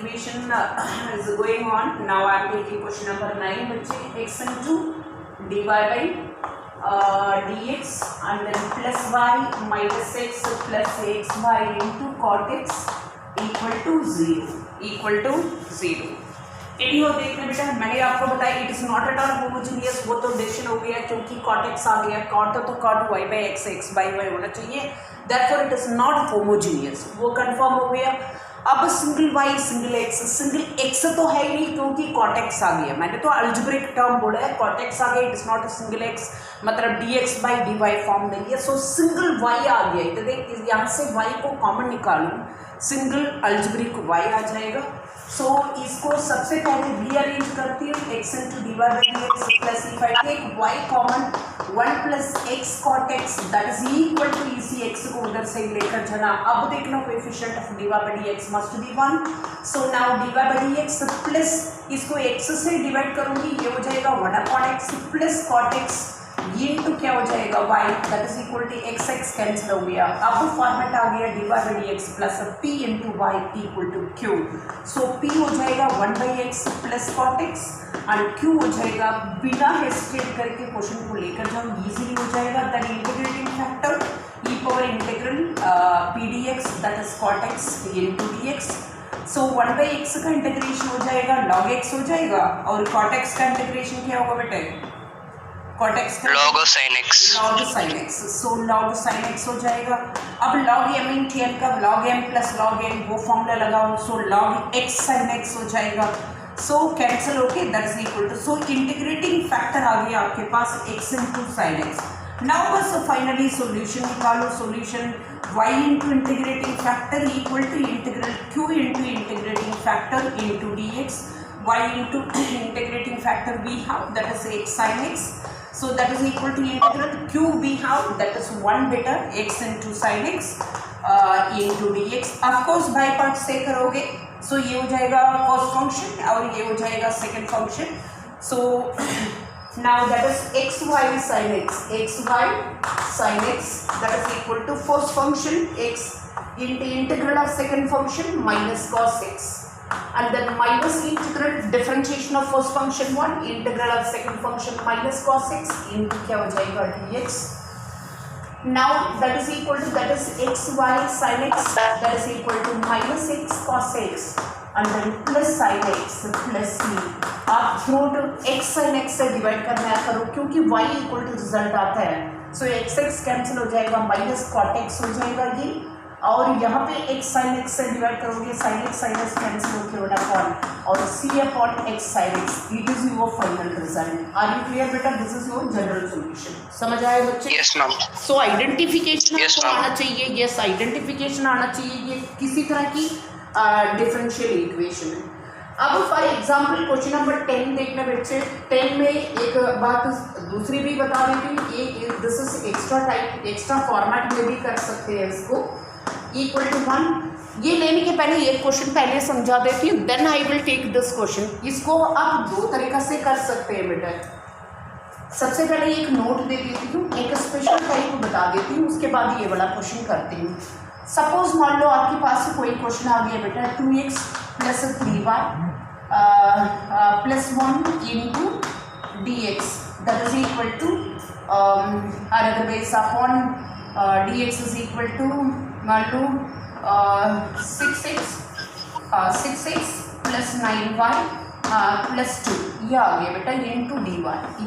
equation is going on. Now I am taking question number 9 बच्चे x into dy by dx and then plus y minus x plus xy into cot x equal to 0 AD हो देखना बेटा, मैंने आपको बताया it is not at all homogeneous, वो तो division हो गया क्योंकि cot x आ गया, cot तो cot y by x x by y होना चाहिए, therefore it is not homogeneous, वो कंफर्म हो गया। अब सिंगल y सिंगल x तो है ही नहीं क्योंकि cot x आ गया, मैंने तो अल्जेब्रिक टर्म बोला है, cot x आ गया, it is not a single x, मतलब dx by dy फॉर्म नहीं है, सो सिंगल y आ गया, तो देख यहाँ से y को कॉमन निकालूं, सिंगल अल्जेब्रिक y आ जाएगा। सो इसको सबसे पहले रीअरेंज करती हूँ, x into D Y by D x plus if I take y common 1 plus x cot x that is equal to इसी x को उधर से लेकर जाना। अब देखना coefficient of d Y by D x must be 1, so now d Y by D x plus इसको x से डिवाइड करूंगी, ये हो जाएगा 1 upon x plus cot x, ये तो क्या हो जाएगा y that is equal to x x cancel हो गया। अब फॉर्मेट आ गया d Y by D x plus p into y equal to q, so p हो जाएगा 1 by x plus cot x and q हो जाएगा, बिना हेजिटेट करके क्वेश्चन को लेकर जाओ, इजीली हो जाएगा, that integrating factor e power integral p dx that is cot x into dx, so 1 by x का इंटीग्रेशन हो जाएगा log x हो जाएगा, और कॉट x का इंटीग्रेशन क्या होगा बेटे, cot x log sin x, सो log sin x हो जाएगा। अब log m इन थी का log m plus log n वो फॉर्मूला लगाओ, so log x sin x हो जाएगा, सो कैंसिल होके that is equal to, so integrating factor आ गया आपके पास x into sin x। Now बस फाइनली सॉल्यूशन निकालो, solution y into integrating factor equal to integral q into integrating factor into dx, y into integrating factor we have that is x sin x, so that is equal to integral q we have that is 1 beta x into sin x into dx, of course by part से करोगे, so ये हो जाएगा first function और ये हो जाएगा second function, so now that is xy sin x that is equal to first function x into integral of second function minus cos x, and then minus integral differentiation of first function 1 integral of second function minus cos x into क्या हो जाएगा dx, now that is equal to that is xy sin x that is equal to minus x cos x and then plus sin x plus c, आप through two x sin x से divide करना करो क्योंकि y equal to result आता है, सो x x cancel हो जाएगा, minus cot x हो जाएगा ये, और यहाँ पे x sin x से डिवाइड करोगे sin x कैंसिल होकर होना अपॉन और c upon x sin x, it is your final result. Are you clear बेटा, this is your general solution, समझ आए बच्चे? Yes ma'am. सो आइडेंटिफिकेशन आना चाहिए, यस आइडेंटिफिकेशन आना चाहिए, ये किसी तरह की डिफरेंशियल इक्वेशन है। अब फॉर एग्जाम्पल क्वेश्चन नंबर 10 देखना बच्चे, 10 में एक बात दूसरी भी बता देती हूँ, ये this is extra type, extra format में भी कर सकते हैं इसको, इक्वल टू 1, ये लेने के पहले ये क्वेश्चन पहले समझा देती हूँ, then I will take this question. इसको आप दो तरीका से कर सकते हैं बेटा, सबसे पहले एक नोट दे देती हूँ, एक स्पेशल टाइप बता देती हूँ, उसके बाद ये वाला क्वेश्चन करती हूँ। सपोज मान लो आपके पास कोई क्वेश्चन आ गया बेटा 2x plus 3y plus 1 into dx that is equal to other base upon dx is equal to मान लो 6x प्लस 9y प्लस 2, ये आ गया बेटा ये इंटू dy,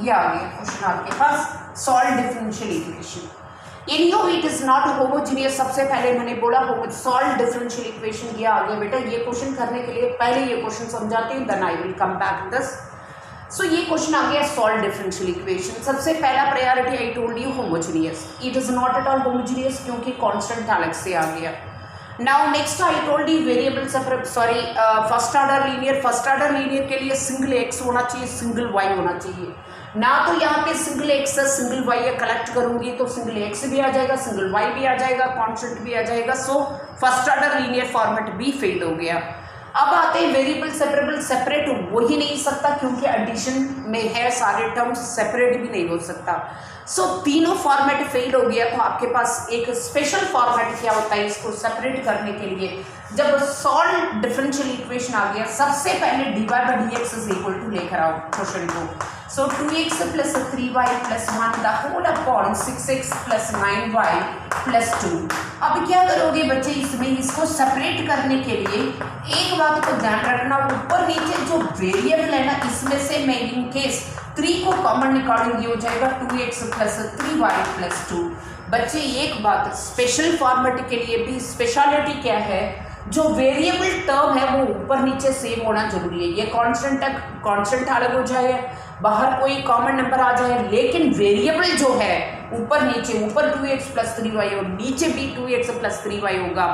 ये आ गया क्वेश्चन आपके पास, solve differential equation. Anyhow it is not homogeneous, सबसे पहले मैंने बोला सॉल्व डिफरेंशियल इक्वेशन, ये आ गया बेटा, ये क्वेश्चन करने के लिए पहले ये क्वेश्चन समझाती हूँ, then I will come back this. So ये क्वेश्चन आ गया सॉल्व डिफरेंशियल इक्वेशन, सबसे पहला priority I told you homogeneous, it is not at all homogeneous क्योंकि कांस्टेंट अलग से आ गया। Now next I told you variable sorry first order linear के लिए सिंगल x होना चाहिए, सिंगल y होना चाहिए, ना तो यहाँ पे सिंगल x है सिंगल y है, कलेक्ट करूंगी तो सिंगल x भी आ जाएगा, सिंगल y भी आ जाएगा, कांस्टेंट भी आ जाएगा, so first order linear format भी फेल हो गया। अब आते हैं वेरिएबल सेपरेबल, सेपरेट हो ही नहीं सकता क्योंकि एडिशन में है, सारे टर्म्स सेपरेट भी नहीं हो सकता, सो तीनों फॉर्मेट फेल हो गया, तो आपके पास एक स्पेशल फॉर्मेट क्या होता है इसको सेपरेट करने के लिए, जब सॉल्व डिफरेंशियल इक्वेशन आ गया, सबसे पहले dy by dx is equal to लेकर आओ क्वेश्चन को। So 2x plus 3y plus 1 the whole upon 6x plus 9y plus 2। अब क्या करोगे बच्चे, इसमें इसको सेपरेट करने के लिए एक बात को ध्यान रखना, ऊपर नीचे जो वेरिएबल है ना, इसमें से मैं इन केस 3 को कॉमन निकालूंगी, हो जाएगा 2x प्लस 3y प्लस 2। बच्चे एक बात, स्पेशल फॉर्मेट के लिए भी स्पेशलिटी क्या है, जो वेरिएबल टर्म है वो ऊपर नीचे सेम होना जरूरी है। ये कांस्टेंट अलग हो जाए, बाहर कोई कॉमन नंबर आ जाए, लेकिन वेरिएबल जो है ऊपर नीचे, ऊपर 2x प्लस 3y और नीचे भी 2x प्लस 3y होगा,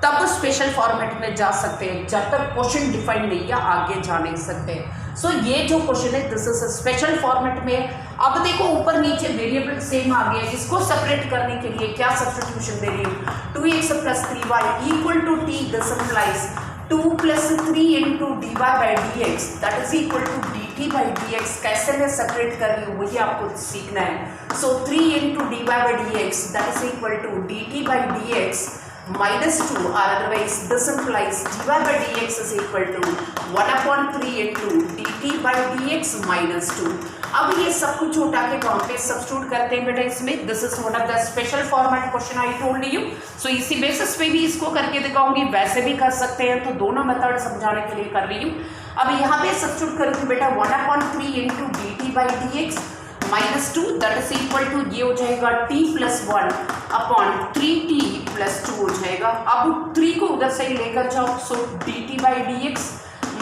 तब स्पेशल फॉर्मेट में जा सकते हैं। जब तक क्वेश्चन डिफाइन नहीं है आगे जा नहीं सकते। सो ये जो क्वेश्चन है दिस इज स्पेशल फॉर्मेट में। अब देखो ऊपर नीचे वेरिएबल सेम आ गया, इसको सेपरेट करने के लिए क्या सब्स्टिट्यूशन दे रही हूँ, 2x plus 3y equal to t, this implies 2 plus 3 into dy by dx that is equal to dt by dx। कैसे मैं सेपरेट कर रही हूँ वही आपको सीखना है। So 3 into dy by dx that is equal to dt by dx minus 2, or otherwise this implies dy by dx is equal to 1 upon 3 into dt by dx minus 2। अब ये सब कुछ उठा के कौन पे सब्स्टिट्यूट करते हैं बेटा इसमें। This is one of the special format question I told you. So इसी बेसिस पे भी इसको करके दिखाऊंगी, वैसे भी कर सकते हैं, तो दोनों मेथड समझाने के लिए कर रही हूँ। अब यहाँ पे सब्स्टिट्यूट करूँगी बेटा 1 upon 3 into dt by dx minus 2 that is equal to, ये हो जाएगा t plus 1 upon 3t plus 2 हो जाएगा। अब 3 को उधर से लेकर जाओ, so dt by dx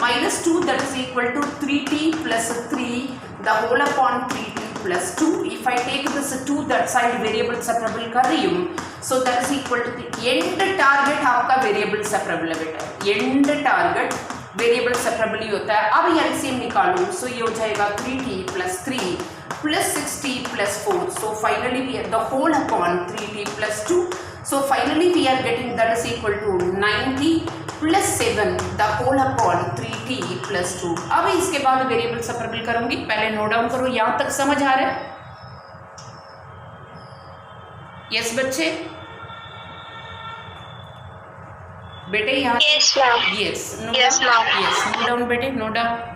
minus 2 that is equal to 3t plus 3 the whole upon 3t plus 2। If I take this 2 that side variable separable कर रही हूँ, so that is equal to and target आपका variable separable है बेटा, and target variable separable ही होता है। अब एलसीएम निकालूं, सो ये हो जाएगा 3t plus 3 plus 6t plus 4, so finally we have the whole upon 3t plus 2, so finally we are getting that is equal to 9t plus 7 the whole upon 3t plus 2। अब इसके बाद variable separable करूंगी, पहले note down करो। यहां तक समझ आ रहा है? यस बच्चे, बेटे यहाँ यस नोट डाउन बेटे, note down.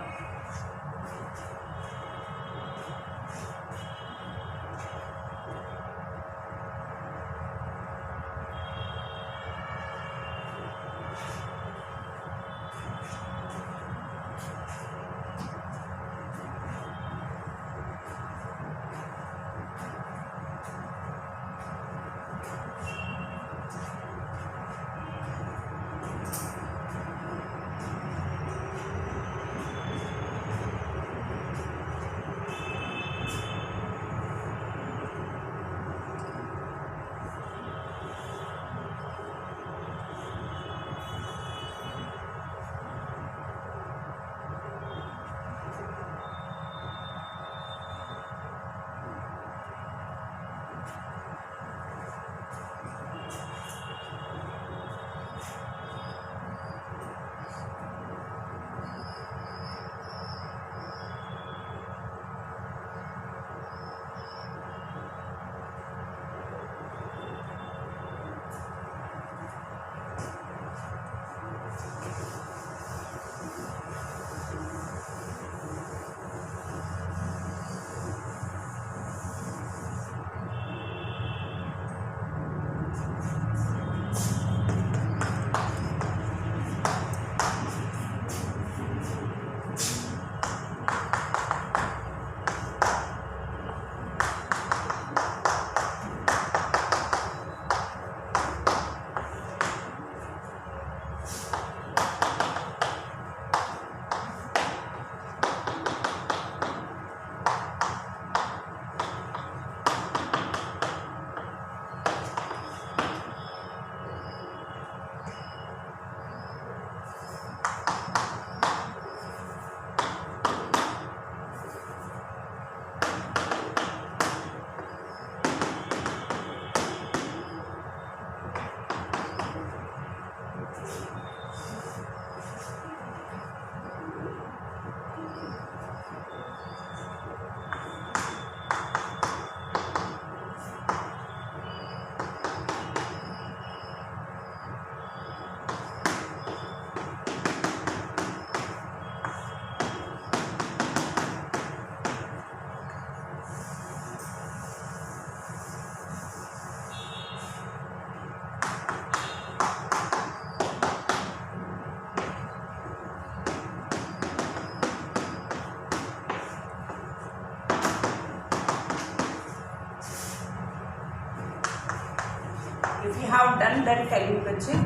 Have done then tell me बच्चे,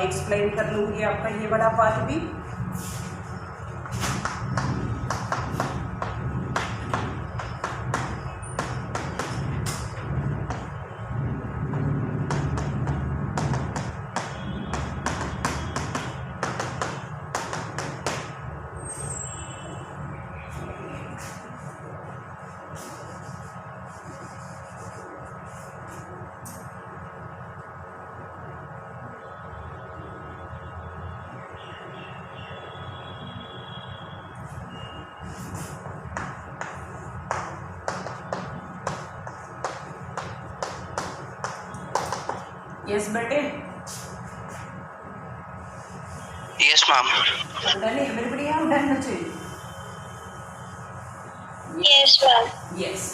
एक्सप्लेन कर लूँगी आपका ये बड़ा पार्ट भी। यस बेटे, yes ma'am. Done everybody have done बच्चे? Yes ma'am. Yes,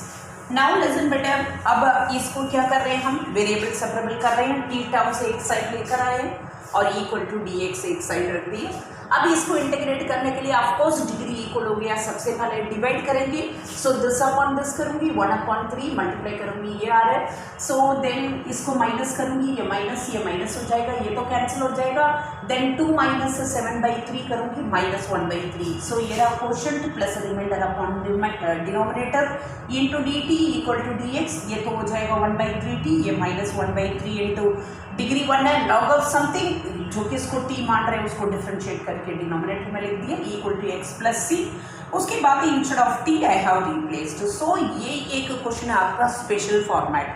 now listen बेटे, अब इसको क्या कर रहे हैं हम, वेरिएबल सेपरेबल कर रहे हैं। टी टर्म से एक साइड लेकर आए और इक्वल टू डी एक्स एक साइड रख दिए। अब इसको इंटीग्रेट करने के लिए ऑफकोर्स डिग्री इक्वल हो गया, सबसे पहले डिवाइड करेंगे। सो दिस अपॉन दिस करूंगी, 1/3 मल्टीप्लाई करूंगी, ये आ रहा है। सो देन इसको माइनस करूंगी, ये माइनस हो जाएगा, ये तो कैंसिल हो जाएगा। देन 2 माइनस 7/3 करूंगी, -1/3। सो ये रहा quotient plus remainder upon denominator into D T equal to D X, ये तो हो जाएगा 1/3t, ये -1/3 इंटू डिग्री 1 है, लॉग ऑफ समथिंग जो कि इसको t मान रहे हैं उसको डिफरेंशिएट करके डिनोमिनेटर में लिख दिया, equal to x plus c. उसके बाद instead of t I have replaced. So ये एक क्वेश्चन है आपका स्पेशल फॉर्मेट।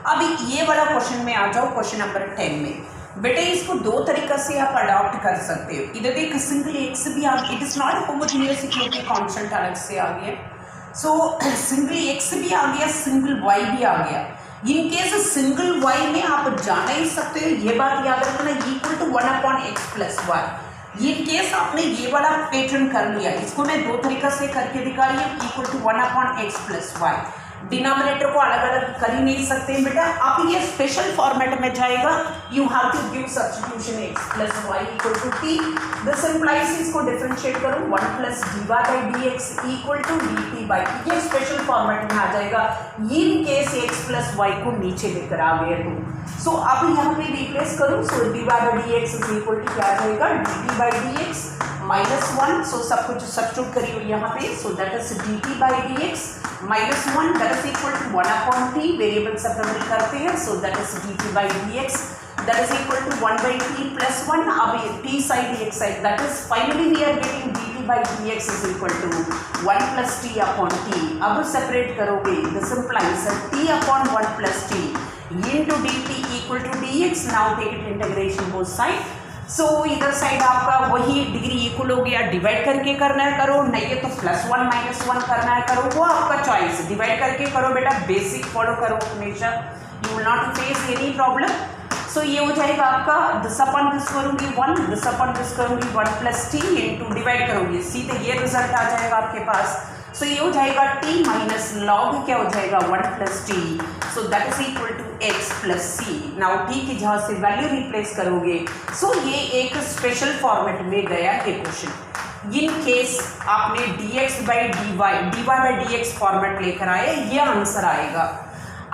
अब ये वाला क्वेश्चन में आ जाओ, क्वेश्चन नंबर 10 में। बेटे इसको दो तरीका से आप अडॉप्ट कर सकते हो। इधर देख सिंगल x भी आ गया, इट इज नॉट होमोजेनियस क्योंकि कांस्टेंट अलग से आ गया। सो सिंगल x भी आ गया, सिंगल y भी आ गया। इन केस सिंगल y में आप जान ही सकते हो, ये बात याद रखना, इक्वल टू 1/x प्लस वाई। इन केस आपने ये वाला पैटर्न कर लिया, इसको मैं दो तरीका से करके दिखा रही हूँ, इक्वल टू 1/x प्लस वाई। डिनोमिनेटर को अलग अलग कर ही नहीं सकते बेटा। अब ये स्पेशल फॉर्मेट में जाएगा, you have to give substitution x plus y equal to t। This implies इसको डिफरेंशिएट करो, 1 plus dy/dx equal to dt by, ये स्पेशल फॉर्मेट में आ जाएगा in case x plus y को नीचे लेकर आ गए तो। सो अब यहाँ पे रिप्लेस करूँ, सो dy/dx इज इक्वल टू क्या आ जाएगा, dt/dx -1। सो सब कुछ सब्स्टिट्यूट करिए यहाँ पे, so that is dt/dx -1 that is equal to 1/t, variable separable करते हैं, so that is dt/dx that is equal to 1/t plus 1। अब ये t साइड एक साइड, that is finally we are getting dt/dx is equal to 1 plus t upon t। अब separate करोगे, this implies t upon 1 plus t into dt equal to dx। Now take it integration both side. सो इधर side आपका वही degree equal हो गया, divide करके करना है करो, नहीं है तो +1 -1 करना है करो, वो आपका चॉइस। डिवाइड करके करो बेटा, बेसिक फॉलो करो हमेशा, you will not face any problem. So ये हो जाएगा आपका दिस अपॉन दिस करूँगी 1, दिस अपॉन दिस करूँगी 1 प्लस t इंटू डिवाइड करूँगी, सीधे ये रिजल्ट आ जाएगा आपके पास। सो ये हो जाएगा t माइनस लॉग क्या हो जाएगा 1 plus t, so that is equal to x plus C. Now t की जहाँ से वैल्यू रिप्लेस करोगे, सो ये एक स्पेशल फॉर्मेट में गया है क्वेश्चन। इन केस आपने dy/dx फॉर्मेट लेकर आए, ये आंसर आएगा।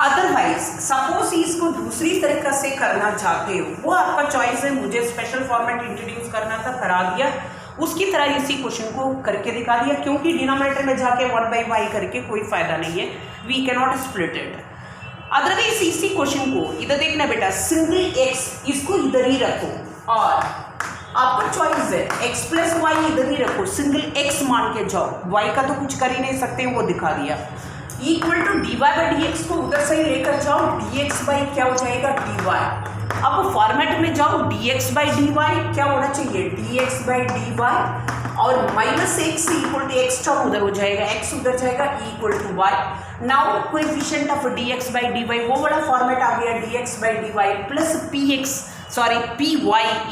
अदरवाइज सपोज इसको दूसरी तरीका से करना चाहते हो, वो आपका चॉइस है। मुझे स्पेशल फॉर्मेट इंट्रोड्यूस करना था, करा दिया, उसकी तरह इसी क्वेश्चन को करके दिखा दिया, क्योंकि डिनोमिनेटर में जाके 1/y करके कोई फायदा नहीं है, we can not split it. Otherwise इसी क्वेश्चन को इधर देखना बेटा, सिंगल x इसको इधर ही रखो और आपका चॉइस है x प्लस वाई इधर ही रखो, सिंगल x मान के जाओ, y का तो कुछ कर ही नहीं सकते, वो दिखा दिया। इक्वल टू dy/dx को उधर से ही लेकर जाओ, dx बाई क्या हो जाएगा dy। अब फॉर्मेट में जाओ, dx/dy क्या होना चाहिए, dx/dy और -x equal to x term उधर हो जाएगा, x उधर जाएगा equal to y। Now coefficient of dx/dy वो वाला फॉर्मेट आ गया, dx/dy plus px sorry py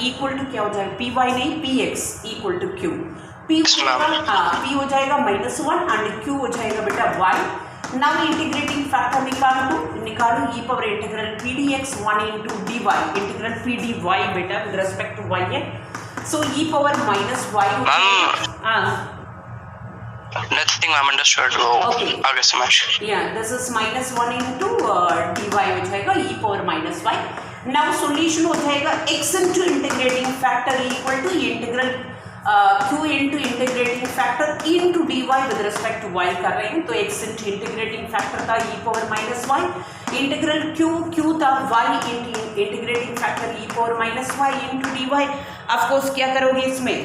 equal to क्या हो जाएगा, py नहीं px equal to q। p हो जाएगा -1 एंड q हो जाएगा बेटा y। नाउ इंटीग्रेटिंग फैक्टर निकालो e power integral p dx 1 into dy integral p dy बेटा विद रेस्पेक्ट टू y है। सो e power -y Nothing, ma'am. Understood. Okay. I'll get so much. Yeah, this is -1 into dy हो जाएगा e power -y। Now solution हो जाएगा x into integrating factor equal to integral q into integrating factor into dy with respect to y कर रहे हैं, तो x into integrating factor था e power minus y, integral q था y into integrating factor e power minus y into dy। Of course क्या करोगे इसमें,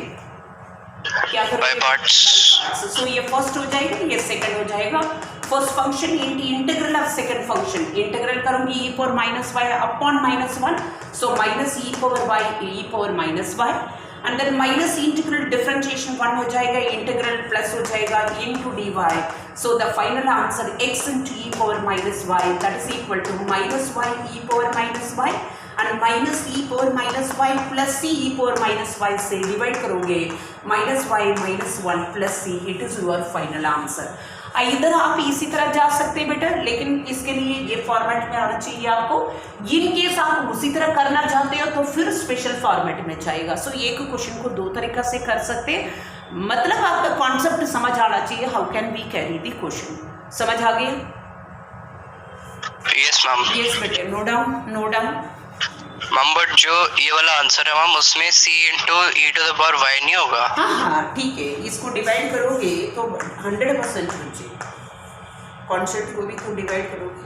क्या करोगे बाय पार्ट्स। सो ये फर्स्ट हो जाएगा, ये सेकंड हो जाएगा। First function into integral of second function, integral करूंगी e power minus y upon minus one, so minus e power y e power minus y, and then minus integral differentiation one हो जाएगा, integral plus हो जाएगा into D Y. So the final answer x into E power minus y that is equal to minus y E power minus y and minus E power minus Y plus C E power minus y से divide करोगे minus y minus one plus C, it is your final answer. इधर आप इसी तरह जा सकते हैं बेटा, लेकिन इसके लिए ये फॉर्मेट में आना चाहिए आपको। इन केस आप उसी तरह करना चाहते हो तो फिर स्पेशल फॉर्मेट में जाएगा। सो एक क्वेश्चन को दो तरीका से कर सकते हैं, मतलब आपका कॉन्सेप्ट समझ आना चाहिए, how can we carry the question. समझ आ गया? Yes ma'am. यस बेटे, note down note down. Ma'am but जो ये वाला आंसर है मैम उसमें c into E to the power y नहीं होगा? हाँ ठीक है, इसको डिवाइड करोगे तो 100% बचे, कॉन्सेप्ट को भी तो डिवाइड करोगे।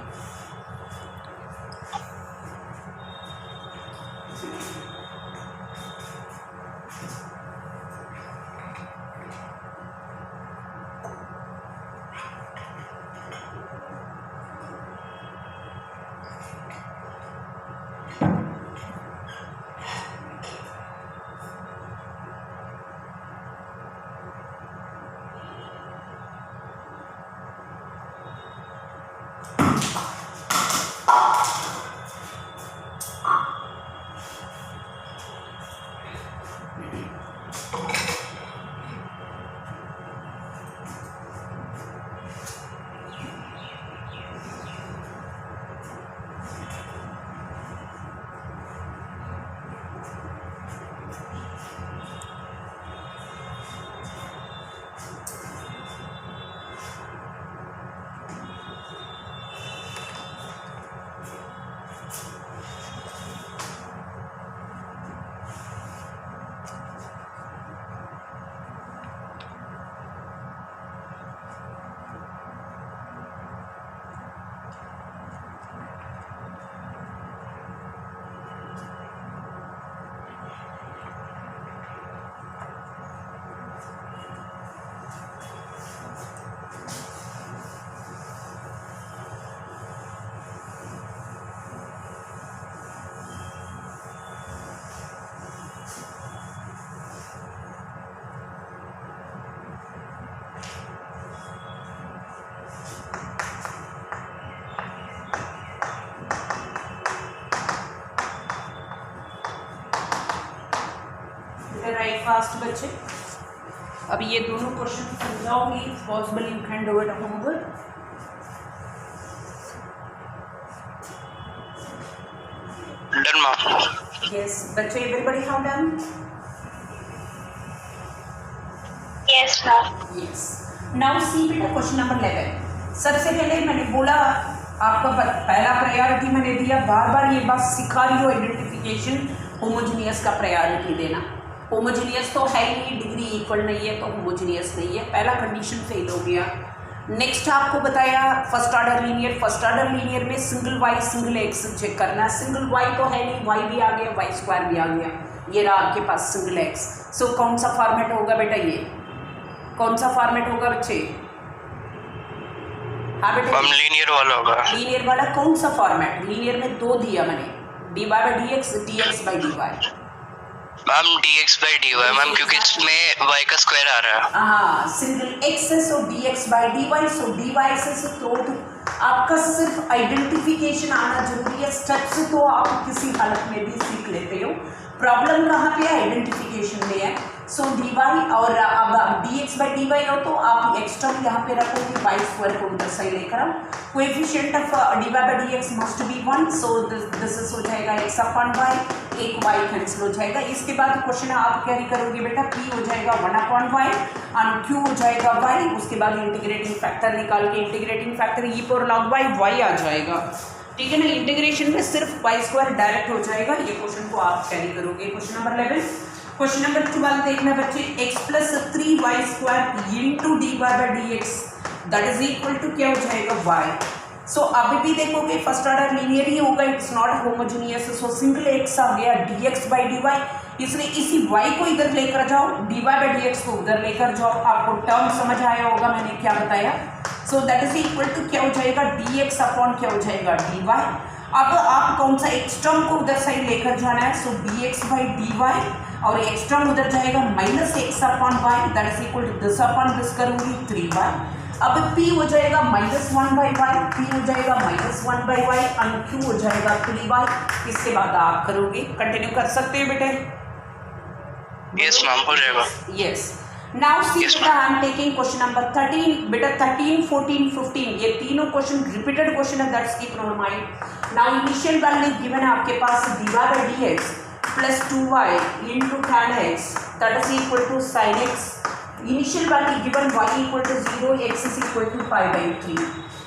राइट फास्ट बच्चे, अब ये दोनों क्वेश्चन समझाओगे, possible you can do it homework. Done ma'am. Yes बच्चे, everybody how done? Yes ma'am. Yes, now see बेटा क्वेश्चन नंबर 11। सबसे पहले मैंने बोला आपका पहला प्रायोरिटी मैंने दिया, बार बार ये बात सिखा रही हो, आइडेंटिफिकेशन होमोजीनियस का प्रायोरिटी देना। होमोजीनियस तो है ही, डिग्री इक्वल नहीं है तो होमोजीनियस नहीं है, पहला कंडीशन फेल हो गया। नेक्स्ट आपको बताया first order linear, first order linear में single y single x check करना है। सिंगल वाई तो है नहीं, वाई भी आ गया, वाई स्क्वायर भी आ गया, ये रहा आपके पास सिंगल एक्स। सो कौन सा फॉर्मेट होगा बेटा, ये कौन सा फॉर्मेट होगा बच्चे? हाँ बेटा, लीनियर वाला होगा। लीनियर वाला कौन सा फॉर्मेट? लीनियर में दो दिया मैंने, D Y by D X, D X by D Y. Ma'am dx by dy ma'am, क्योंकि इसमें y का स्क्वायर आ रहा है। हाँ, सिंगल एक्स है so dx by dy, so dy से तो आपका सिर्फ आइडेंटिफिकेशन आना जरूरी है। स्टेप्स तो आप किसी हालत में भी सीख लेते हो, प्रॉब्लम कहाँ पे है? आइडेंटिफिकेशन में है। सो dy और अब dx by dy हो तो आप एक्स टर्म यहाँ पे रखोगे, वाई स्क्वायर को उधर सही लेकर आओ। Coefficient of dy by dx must be 1, so this is हो जाएगा x अपॉन y, एक y कैंसिल हो जाएगा। इसके बाद क्वेश्चन आप कैरी करोगे बेटा, p हो जाएगा 1 अपॉन y और q हो जाएगा y, उसके बाद इंटीग्रेटिंग फैक्टर निकाल के integrating factor e power log y आ जाएगा। ठीक है ना। इंटीग्रेशन में सिर्फ वाई स्क्वायर डायरेक्ट हो जाएगा। ये क्वेश्चन को आप कैरी करोगे। क्वेश्चन नंबर 11, क्वेश्चन नंबर 12 देखना बच्चे, x plus 3y square into D Y by D X that is equal to क्या हो जाएगा y। सो अभी भी देखोगे फर्स्ट ऑर्डर लीनियर ही होगा, it's not homogeneous. So single x आ गया dx बाई dy, इसलिए इसी y को इधर लेकर जाओ, dy बाई डी एक्स को उधर लेकर जाओ। आपको टर्म समझ आया होगा मैंने क्या बताया। So that is equal to क्या हो जाएगा dx अपॉन क्या हो जाएगा dy। अब आप कौन सा एक्स टर्म को उधर साइड लेकर जाना है, सो dx बाई dy और एक्स टर्म उधर जाएगा minus x upon y that is equal to this upon this करूंगी 3y। अब p हो जाएगा -1 बाई वाई, p हो जाएगा -1 बाई वाई और q हो जाएगा 3y। इसके बाद आप करोगे, कंटिन्यू कर सकते हैं बेटे। यस मैम हो जाएगा। यस नाउ सी बेटा I am taking question number 13 बेटा 13 14 15 ये तीनों क्वेश्चन रिपीटेड क्वेश्चन है, that's keep in your mind. Now initial value given है आपके पास dy by dx plus 2y into tan x that is equal to sin x। Initial value given y equal to 0 x is equal to pi by 3।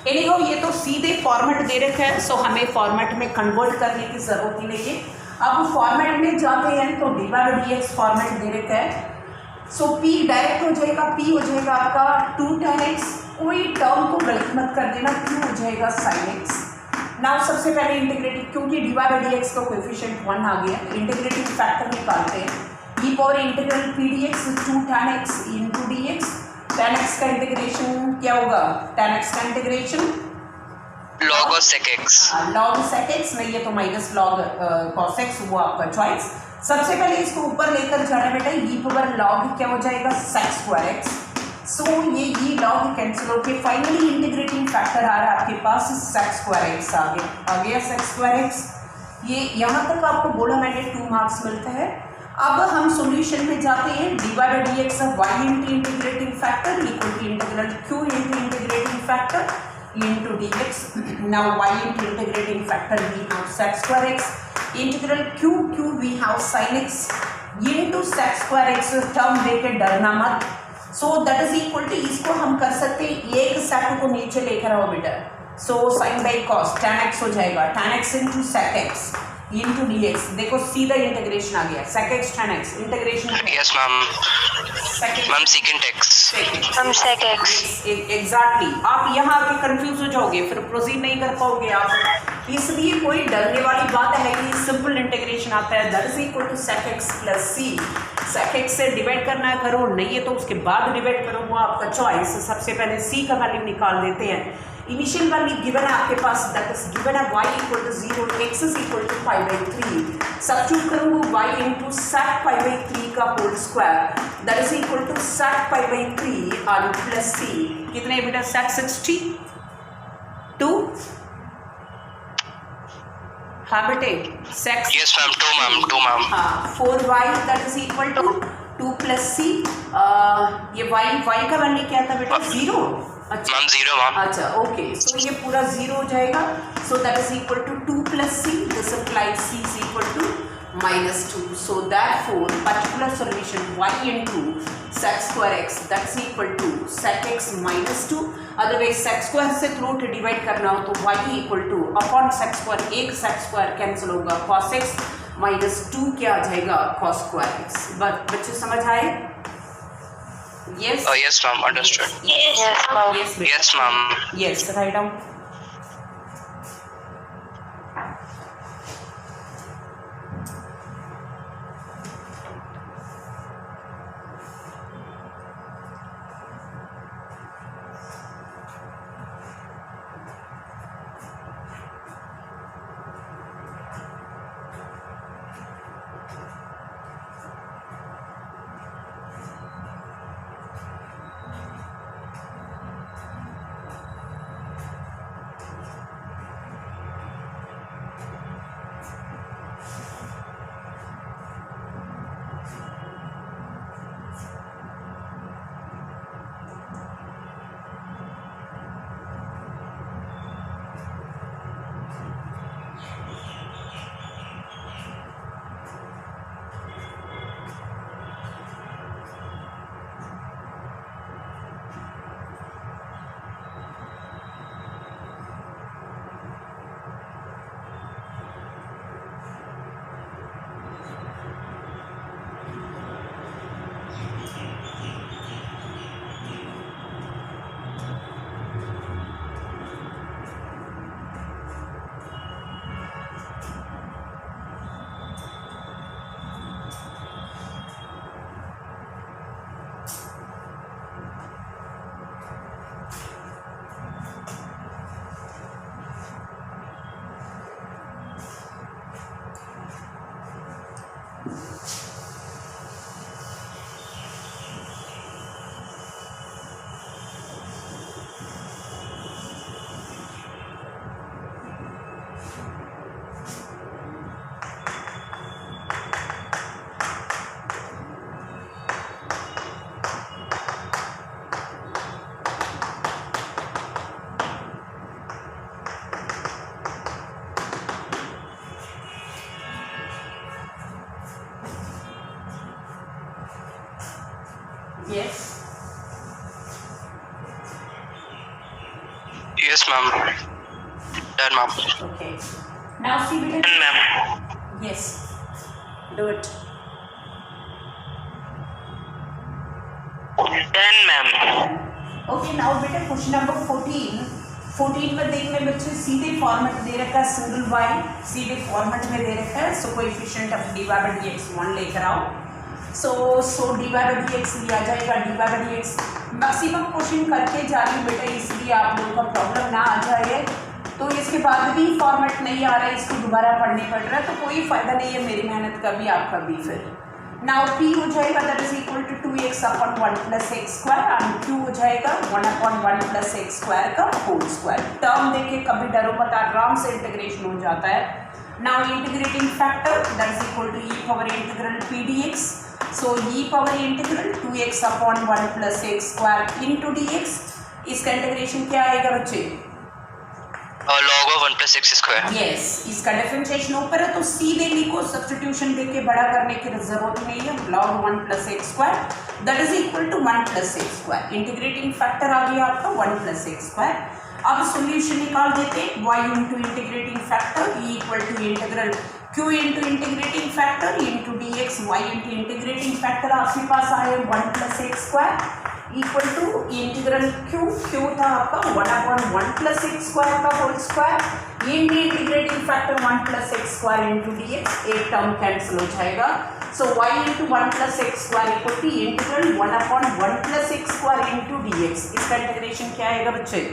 Anyhow ये तो सीधे format दे रखा है, सो हमें format में कन्वर्ट करने की जरूरत ही नहीं है। अब फॉर्मेट में जाते हैं तो dy बाई dx फॉर्मेट दे रखा है, सो p डायरेक्ट हो जाएगा, p हो जाएगा आपका 2 tan x, कोई टर्म को गलत मत कर देना, q हो जाएगा sin x। नाउ सबसे पहले इंटीग्रेटिंग, क्योंकि dy बाई dx का कोएफिशिएंट 1 आ गया, इंटीग्रेटिंग फैक्टर निकालते हैं। e power integral p dx 2 tan x into dx, tan x का इंटीग्रेशन क्या होगा, tan x का integration log of sec x, log sec x नहीं है तो माइनस log cos x, वो आपका चॉइस। सबसे पहले इसको ऊपर लेकर जाना बेटा, e पावर log क्या हो जाएगा sec स्क्वायर x। सो ये e log कैंसिल होके फाइनली इंटीग्रेटिंग फैक्टर आ रहा है आपके पास sec स्क्वायर x आ गया sec स्क्वायर x। ये यहाँ तक आपको बोला मैंने 2 मार्क्स मिलता है। अब हम सॉल्यूशन में जाते हैं, dy by dx of y into integrating factor equal to integral q into integrating factor into dx। now y into integrating factor we have sec square x integral q we have sin x into sec square x term देके डरना मत। so that is equal to, इसको हम कर सकते हैं एक sec को नीचे लेकर आओ बेटा, so sin by cos tan x हो जाएगा, tan x into sec x into dx। देखो सीधा इंटीग्रेशन आ गया, sec x tan x integration. Yes ma'am, ma'am secant x, हम sec x। एग्जैक्टली आप यहाँ आके कंफ्यूज हो जाओगे, फिर प्रोसीड नहीं कर पाओगे आप, इसलिए कोई डरने वाली बात है कि सिंपल इंटीग्रेशन आता है, that is equal to sec x plus c। sec x से डिवाइड करना है करो, नहीं है तो उसके बाद डिवाइड करो, वो आपका चॉइस। सबसे पहले c का वैल्यू निकाल देते हैं। इनिशियल वैल्यू गिवन है आपके पास, दैट इज गिवन है y equal to 0 x is equal to pi by 3। Substitute करूँगा y into sec pi by 3 का whole square that is equal to sec pi by 3 और प्लस c कितने बेटा sec 62। हाँ बेटे sec, यस मैम 2 मैम हाँ 4y that is equal to 2 plus c। ये y का वैल्यू क्या था बेटा 0। अच्छा मैम 0 मैम, अच्छा ओके, सो ये पूरा 0 हो जाएगा, so that is equal to 2 plus c, this implies c is equal to -2। So therefore particular solution y into sec square x that is equal to sec x -2। Otherwise sec square से through divide करना हो तो y equal two upon sec square, एक sec square cancel होगा, cos x -2 क्या आ जाएगा cos square x। बच्चे समझ आए? Yes. yes ma'am, understood. Yes, ma'am. Yes ma'am. Yes, write down. Yes. Yes, ma'am. Done, ma'am. Okay. Now see beta. Done, ma'am. Yes. Do it. Done, ma'am. Okay. Now beta question number 14. 14 में देखने बच्चे सीधे format दे रखा है single Y, सीधे format में दे रखा है. So coefficient of d Y by D x 1 लेकर आओ. So d Y by D x लिया जाएगा. D Y by D x maximum question करके जा रही हूँ बेटा, इसलिए आप लोगों का प्रॉब्लम ना आ जाए. तो इसके बाद भी फॉर्मेट नहीं आ रहा है, इसको दोबारा पढ़ने पड़ रहा है, तो कोई फ़ायदा नहीं है मेरी मेहनत का भी आपका भी. फिर नाउ पी हो जाएगा that is equal to 2x upon 1 plus x square and Q हो जाएगा 1 अपॉन 1 प्लस एक्स स्क्वायर का होल स्क्वायर. टर्म देके कभी डरो मत, आराम से इंटीग्रेशन हो जाता है. Now integrating factor that is equal to E power integral P D X. So E power integral 2x upon 1 plus x square into D X. इसका इंटीग्रेशन क्या आएगा बच्चे? Log of 1 plus x square. Yes, इसका differentiation ऊपर है तो सीधे लिखो, सब्स्टिट्यूशन देके बड़ा करने की जरूरत नहीं है. log 1 plus x square that is equal to 1 plus x square. Integrating factor आ गया आपका 1 प्लस एक्स स्क्वायर. अब सॉल्यूशन निकाल देते हैं. y into integrating factor e equal to integral q into integrating factor into D x. Y into integrating factor आपके पास आए 1 plus x square equal to integral q था आपका 1 अपॉन 1 प्लस एक्स स्क्वायर का whole square into integrating factor 1 plus x square into D X. एक term cancel हो जाएगा. So y into 1 plus x square equal to integral 1 upon 1 plus x square into D X. इसका integration क्या आएगा बच्चे?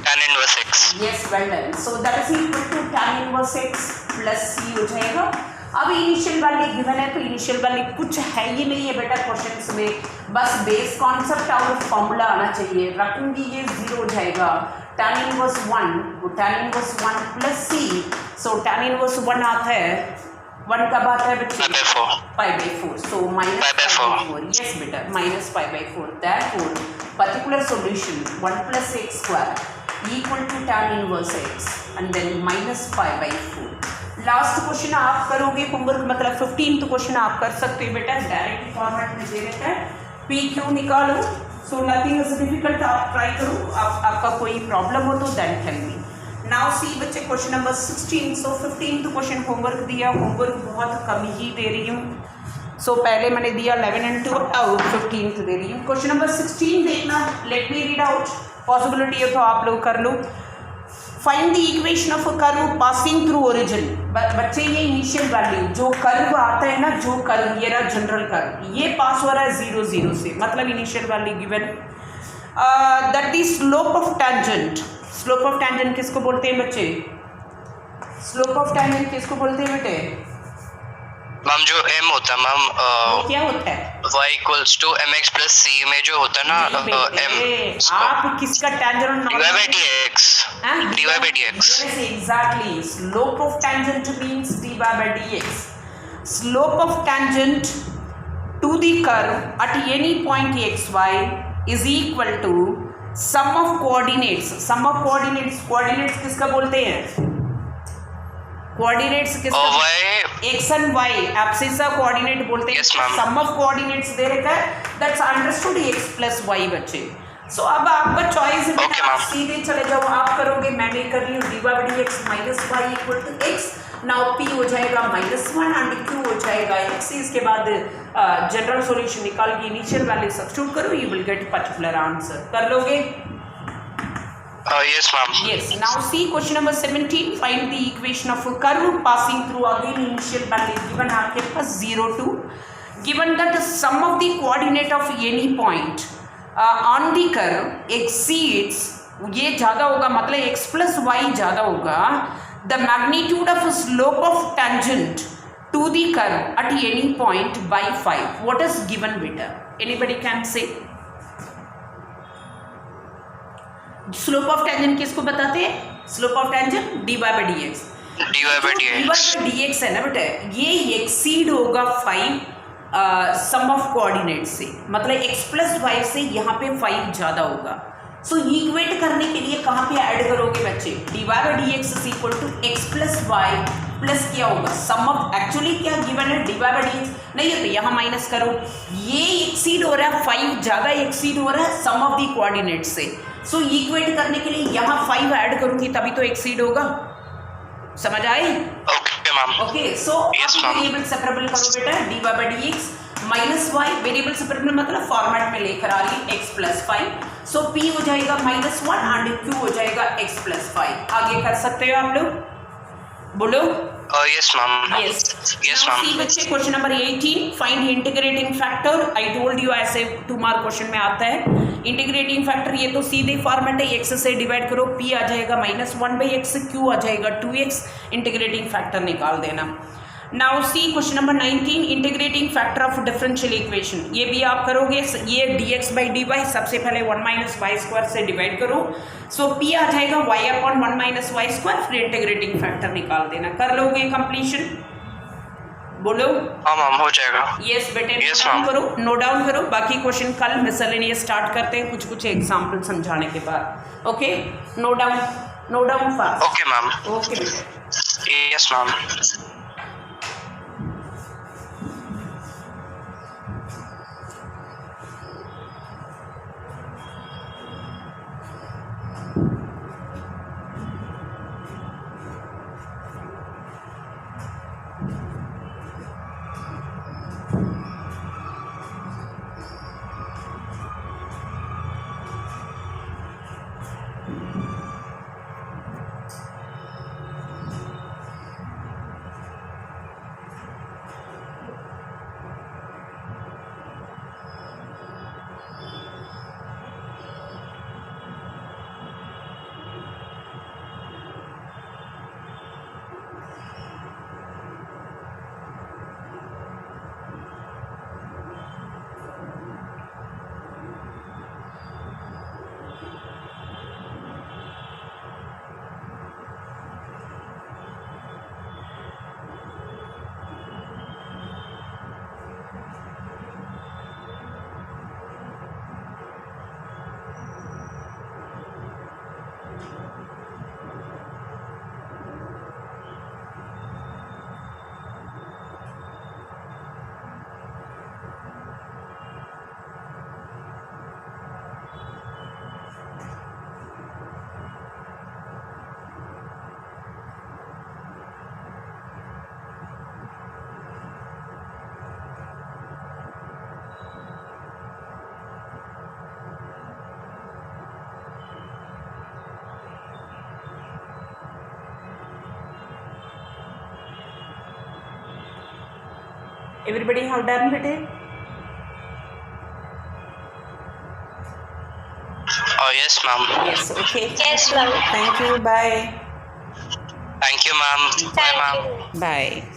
Tan inverse x. Yes, well done. So that is equal to tan inverse x plus c हो जाएगा. अब initial value given है तो initial value कुछ है ही नहीं है बेटा क्वेश्चंस में, बस बेस कॉन्सेप्ट और फॉर्मूला आना चाहिए. रखूंगी ये 0 हो जाएगा. tan इनवर्स 1 वो tan inverse 1 plus c. So tan inverse 1 आता है 1 कब आता है बच्चे? Pi by 4. So minus pi by 4. Yes बेटा minus pi by 4. Therefore particular solution 1 plus x square equal to tan inverse x and then minus pi by 4. Last question आप करोगे homework, मतलब 15th क्वेश्चन आप कर सकते हो बेटा. Direct format में दे देता है. पी क्यू निकालो. सो नथिंग इज डिफिकल्ट, आप ट्राई करो. आपका कोई प्रॉब्लम हो तो then tell me. Now see बच्चे क्वेश्चन नंबर 16. सो 15th क्वेश्चन होमवर्क दिया. होमवर्क बहुत कम ही दे रही हूँ. सो पहले मैंने दिया 11 and 2, अब 15th दे रही हूँ. क्वेश्चन नंबर 16 देखना. Let me read out. Possibility है तो आप लोग कर लो. Find the equation of a curve passing through origin. बच्चे ये इनिशियल वैल्यू जो कर्व आता है ना, जो कर्व ये रहा जनरल कर्व, ये पास हो रहा है 0 0 से, मतलब initial value given. That the slope of tangent. Slope of tangent किसको बोलते हैं बच्चे? स्लोप ऑफ टेंजेंट किसको बोलते हैं बेटे? मैम जो m होता है मैम, क्या होता है? y equals to mx plus c में जो होता है ना m, आप किसका tangent dy by dx. dy by dx. Yes, exactly. Slope of tangent means dy by dx. Slope of tangent to the curve at any point xy is equal to sum of coordinates. Sum of coordinates. Coordinates किसका बोलते हैं? Coordinates किसका? X and y abscissa coordinate बोलते हैं. Sum of coordinates दे रखा है, that's understood x plus y बच्चे. सो अब आपका चॉइस है, आप सीधे चले जाओ. आप करोगे, मैंने कर ली d by D x minus y equal to x. Now P हो जाएगा -1 एंड क्यू हो जाएगा एक्स. इसके बाद जनरल सॉल्यूशन निकाल के इनिशियल वैल्यू सब्स्टिट्यूट करो, you will get particular answer. कर लोगे? Yes ma'am. Yes. Now see question number 17. Find the equation of a curve passing through again initial value given आपके पास 0 2. Given that the sum of the coordinate of any point on the curve exceeds, ये ज़्यादा होगा मतलब x plus y ज़्यादा होगा, the magnitude of slope of tangent to the curve at any point by 5. What is given beta? Anybody can say? Slope of tangent किसको बताते हैं? Slope of tangent D Y by D X. D Y by D X है ना बेटा, ये exceed होगा 5 सम of coordinate से, मतलब x प्लस वाई से यहाँ पे 5 ज़्यादा होगा. सो इक्वेट करने के लिए कहाँ पे ऐड करोगे बच्चे? D Y by D X is equal to x plus y plus क्या होगा सम ऑफ, एक्चुअली क्या गिवन है dy बाई dx, नहीं है तो यहाँ माइनस करो, ये एक्सीड हो रहा है 5 ज़्यादा एक्सीड हो रहा है सम ऑफ दी कोऑर्डिनेट से, सो इक्वेट करने के लिए यहाँ 5 ऐड करूंगी तभी तो एक्सीड होगा, समझ आए? Okay ma'am. Okay so Yes, ma'am. Variable separable करो बेटा, dy by dx minus y, variable separable मतलब फॉर्मेट में लेकर आ रही x प्लस 5, सो p हो जाएगा -1 एंड q हो जाएगा x प्लस 5। आगे कर सकते हो आप लोग, बोलो। यस मैम। Yes. Yes, Now ma'am. see बच्चे question number 18, find integrating factor. I told you ऐसे 2 मार्क क्वेश्चन में आता है इंटीग्रेटिंग फैक्टर, ये तो सीधे फॉर्मेट है, x से डिवाइड करो, p आ जाएगा -1 बाई x, q आ जाएगा 2x, इंटीग्रेटिंग फैक्टर निकाल देना। Now see question number 19, integrating factor of differential equation, ये भी आप करोगे, ये dx बाई dy सबसे पहले 1 माइनस वाई स्क्वायर से डिवाइड करो, सो p आ जाएगा y upon 1 minus y square, फिर इंटीग्रेटिंग फैक्टर निकाल देना। कर लोगे कंप्लीशन, बोलो। हाँ मैम हो जाएगा। यस बेटे, Yes, नोट डाउन ma'am. करो, नोट डाउन करो, बाकी क्वेश्चन कल मिसलेनियस स्टार्ट करते हैं कुछ एग्जाम्पल समझाने के बाद। Okay, note down fast. Okay ma'am. Okay बेटे। Yes ma'am. Everybody have done bete? यस मैम। Yes, okay. Yes, ma'am. Thank you, bye. Thank you ma'am. Bye ma'am. Thank you. Bye.